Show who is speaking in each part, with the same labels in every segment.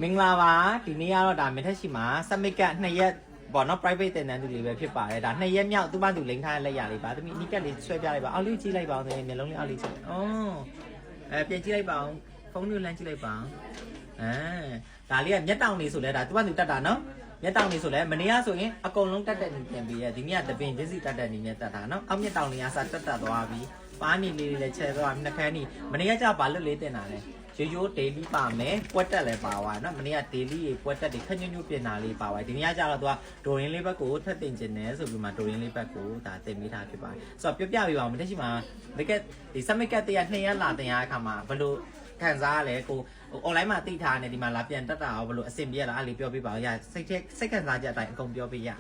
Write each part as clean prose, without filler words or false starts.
Speaker 1: မင်္ဂလာပါဒီနေ့ကတော့ဒါမင်းထက်ရှိမှာစမစ်က2ရက်ပေါ့နော် private တင်တန်းသူလေးပဲဖြစ်ပါတယ်ဒါ2ရက်မြောက်သူ့ဘာသူလိန်ထားလက်ရလေးပါသမီးအနီးကပ်လေးဆွဲပြလိုက်ပါအောက်လေးကြည့်လိုက်ပါအောင်မျက်လုံးလေးအောက်လေးကြည့်ပြန်ကြည့်လိုက်ပါအောင်ဖုန်းလေးလမ်းကြည့်လိုက်ပါဒါလေးကမျက်တောင်နေဆိုလဲဒါသူ့ဘာသူတက်တာနော်မျက်တောင်နေဆိုလဲမနေ့ကဆိုရင်အကုန်လုံးတက်နေပြန်ပြီးရဒီနေ့ကတပင်ဒစ်စီတက်နေနဲ့တက်တာနော်အောက်မျက်တောင်လေးကစတက်သွားပြီးပါးနေလေးလည်းချဲသွားပြီးနှခမ်းနေမနေ့ကကြာဘာလွတ်လေးတင်တာလဲရိုး daily ပါမယ်ပွက်တက်လည်းပါသွားเนาะမနေ့က daily ပွက်တက်တွေခက်ညွညွပြင်တာလေးပါသွားဒီနေ့ကကျတော့သူကဒိုရင်းလေးဘက်ကိုထပ်တင်ကျင်တယ်ဆိုပြီးမှဒိုရင်းလေးဘက်ကိုဒါတင်ပေးထားဖြစ်ပါတယ်ဆိုတော့ပြပြပေးပါဦးမတက်ရှိမှာတကယ်ဒီ summit ကတည်းက2ရက်လာတင်ရတဲ့အခါမှာဘယ်လိုခံစားရလဲကို online မှာသိထားတယ်ဒီမှာလာပြန်တက်တာရောဘယ်လိုအဆင်ပြေလားအဲ့လေးပြောပြပါဦးရစိတ်ခံစားချက်အတိုင်းအကုန်ပြောပြရ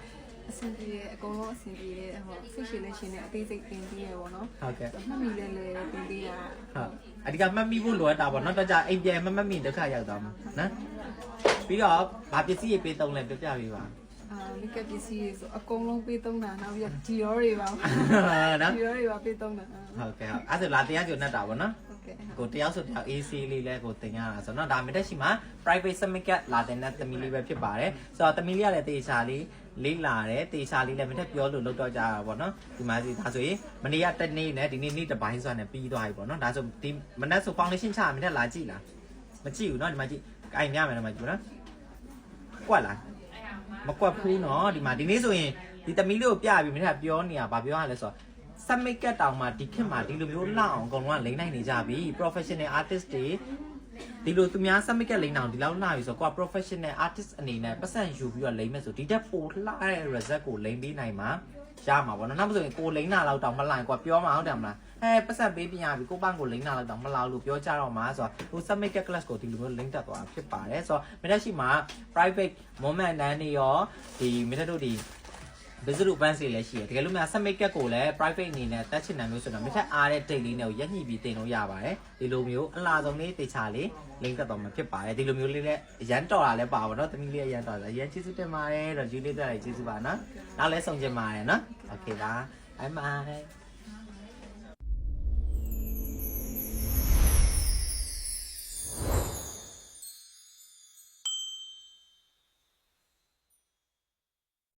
Speaker 2: အဆင်ပြေတယ်အကုန်လုံးအဆင်ပြေတယ်ဟောစိတ်ရှင်နဲ့ရှင်နဲ့အသေးစိတ်တင်ပြီးရပေါ့နော်
Speaker 1: ဟုတ်ကဲ့
Speaker 2: မှတ်မိလဲလဲတင်ပြီးရ
Speaker 1: ဟုတ်အဓိကမှတ်မိဖို့လိုအပ်တာပေါ့နော်တော့ကြအိမ်ပြန်မမှတ်မိဒုက္ခရောက်သွားမှာနော်ပြီးတော့ဗာပစ္စည်းရေးပေးသုံးလဲပြပြပေးပါ
Speaker 2: မိကပစ္စည်းဆိုအကုန်လုံးပေးသုံးတာနောက်ပြီးဒီရောတွေပါ
Speaker 1: နော်
Speaker 2: ဒီရောတွေပါပေးသုံးတာ
Speaker 1: ဟုတ်ကဲ့ဟုတ်အဲ့ဒါလာတရားကျော်နဲ့တာပေါ့နော်ကိုတယောက်ဆိုတယောက် AC လေးလဲကိုတင်ရတာဆိုတော့ဒါမတက်ရှိမှာ private summit လာတဲ့နဲ့သမီးလေးပဲဖြစ်ပါတယ်ဆိုတော့သမီးလေးကလည်းတေချာလေးလေးလာတယ်တေချာလေးလည်းမထက်ပြောလို့လောက်တော့ကြတာပေါ့နော်ဒီမှာစီဒါဆိုရင်မနေ့ကတနေ့နဲ့ဒီနေ့တစ်ပိုင်းဆိုတာနဲ့ပြီးသွားပြီပေါ့နော်ဒါဆိုဒီမနေ့ဆို foundation ချမနေ့လာကြည့်လားမကြည့်ဘူးနော်ဒီမှာကြည့်အိုင်ရမယ်နော်မကြည့်ဘူးနော်ကွက်လားမကွက်ဘူးနော်ဒီမှာဒီနေ့ဆိုရင်ဒီသမီးလေးကိုပြပြီးမနေ့ကပြောနေတာဗာပြောရလဲဆိုတော့စမစ်ကတ်တောင်မှဒီခေတ်မှာဒီလိုမျိုးလောက်အောင်အကုန်လုံးကလိမ့်နိုင်နေကြပြီ professional artist တွေဒီလိုသူများစမစ်ကတ်လိမ့်အောင်ဒီလောက်လှပြီဆိုတော့ professional artist အနေနဲ့ပတ်စံယူပြီးတော့လိမ့်မယ်ဆိုဒီတက်ပိုလှတဲ့ result ကိုလိမ့်ပေးနိုင်မှာရမှာပေါ့နော်နောက်မဆိုရင်ကိုလိမ့်တာလောက်တောင်မလှရင်ကွာပြောမှာဟုတ်တယ်မလားပတ်စံပေးပြရပြီကိုပန်းကိုလိမ့်တာလောက်တောင်မလောက်လို့ပြောကြတော့မှာဆိုတော့ဟို summit class ကိုဒီလိုမျိုးလိမ့်တက်သွားဖြစ်ပါတယ်ဆိုတော့မနေ့ရှိမှာ private moment တန်းနေရောဒီမနေ့တို့ဒီbusiness advance တွေလည်းရှိတယ်တကယ်လို့များ summit ကိုလည်း private အနေနဲ့တက်ချင်တယ်မျိုးဆိုတော့မထက်အားတဲ့ date လေးနဲ့ကိုရက်ညှိပြီးတင်လို့ရပါတယ်ဒီလိုမျိုးအလားဆုံးလေးတေချာလေး link တက်တော့မှာဖြစ်ပါတယ်ဒီလိုမျိုးလေးလည်းအရန်တော်တာလည်းပါပါတော့တမီးလေးအရန်တော်တာအရန်ကျေးဇူးတင်ပါတယ်တော့ဒီလေးတက်လိုက်ကျေးဇူးပါနော်နောက်လည်းဆုံချင်ပါတယ်နော် okay ပါ bye bye